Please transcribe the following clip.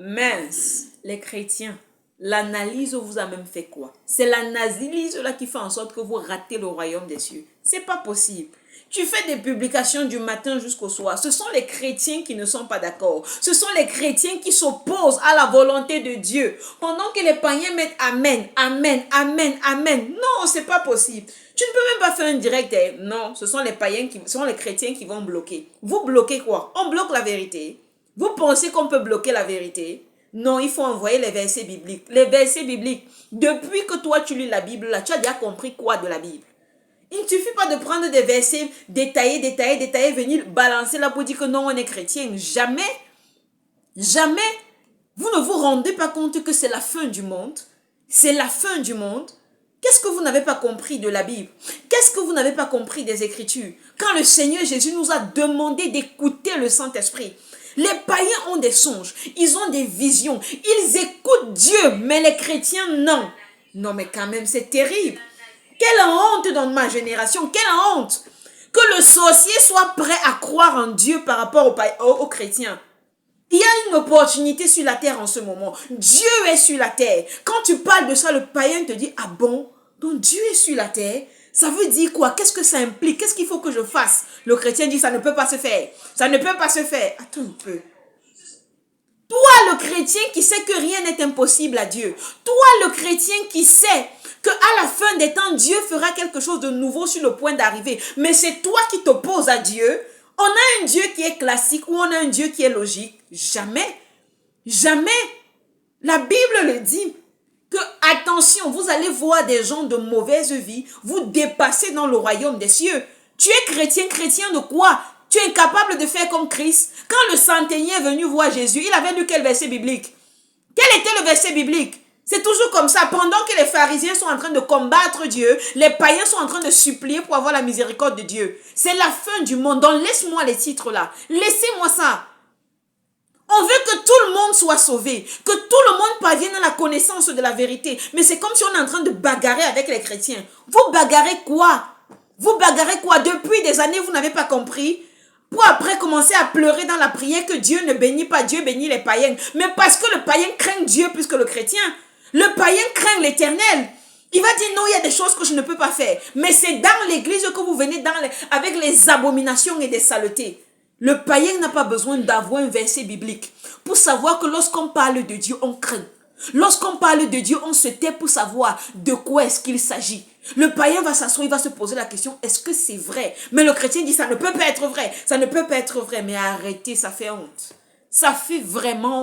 Mince, les chrétiens, l'analyse vous a même fait quoi? C'est l'analyse là qui fait en sorte que vous ratez le royaume des cieux. C'est pas possible. Tu fais des publications du matin jusqu'au soir. Ce sont les chrétiens qui ne sont pas d'accord. Ce sont les chrétiens qui s'opposent à la volonté de Dieu. Pendant que les païens mettent Amen, Amen, Amen, Amen. Non, c'est pas possible. Tu ne peux même pas faire un direct. Non, ce sont les païens ce sont les chrétiens qui vont bloquer. Vous bloquez quoi? On bloque la vérité. Vous pensez qu'on peut bloquer la vérité? Non, il faut envoyer les versets bibliques. Les versets bibliques. Depuis que toi tu lis la Bible, là, tu as déjà compris quoi de la Bible? Il ne suffit pas de prendre des versets détaillés, venir balancer là pour dire que non, on est chrétien. Jamais, jamais, vous ne vous rendez pas compte que c'est la fin du monde. C'est la fin du monde. Qu'est-ce que vous n'avez pas compris de la Bible? Qu'est-ce que vous n'avez pas compris des Écritures? Quand le Seigneur Jésus nous a demandé d'écouter le Saint-Esprit, les païens ont des songes, ils ont des visions, ils écoutent Dieu, mais les chrétiens, non. Non, mais quand même, c'est terrible. Quelle honte dans ma génération, quelle honte que le sorcier soit prêt à croire en Dieu par rapport aux chrétiens. Il y a une opportunité sur la terre en ce moment. Dieu est sur la terre. Quand tu parles de ça, le païen te dit, ah bon, donc Dieu est sur la terre? Ça veut dire quoi? Qu'est-ce que ça implique? Qu'est-ce qu'il faut que je fasse? Le chrétien dit, ça ne peut pas se faire. Ça ne peut pas se faire. Attends un peu. Toi, le chrétien qui sait que rien n'est impossible à Dieu. Toi, le chrétien qui sait qu'à la fin des temps, Dieu fera quelque chose de nouveau sur le point d'arriver. Mais c'est toi qui t'opposes à Dieu. On a un Dieu qui est classique ou on a un Dieu qui est logique. Jamais. Jamais. La Bible le dit. Que, attention, vous allez voir des gens de mauvaise vie vous dépasser dans le royaume des cieux. Tu es chrétien, chrétien de quoi? Tu es incapable de faire comme Christ. Quand le centenier est venu voir Jésus, il avait lu quel verset biblique? Quel était le verset biblique? C'est toujours comme ça. Pendant que les pharisiens sont en train de combattre Dieu, les païens sont en train de supplier pour avoir la miséricorde de Dieu. C'est la fin du monde. Donc laisse-moi les titres là. Laissez-moi ça. On veut que tout le monde soit sauvé, que tout le monde parvienne à la connaissance de la vérité. Mais c'est comme si on est en train de bagarrer avec les chrétiens. Vous bagarrez quoi? Vous bagarrez quoi? Depuis des années, vous n'avez pas compris? Pour après commencer à pleurer dans la prière que Dieu ne bénit pas, Dieu bénit les païens. Mais parce que le païen craint Dieu plus que le chrétien. Le païen craint l'Éternel. Il va dire non, il y a des choses que je ne peux pas faire. Mais c'est dans l'église que vous venez avec les abominations et des saletés. Le païen n'a pas besoin d'avoir un verset biblique pour savoir que lorsqu'on parle de Dieu, on craint. Lorsqu'on parle de Dieu, on se tait pour savoir de quoi est-ce qu'il s'agit. Le païen va s'asseoir, il va se poser la question, est-ce que c'est vrai? Mais le chrétien dit, ça ne peut pas être vrai. Ça ne peut pas être vrai. Mais arrêtez, ça fait honte. Ça fait vraiment honte.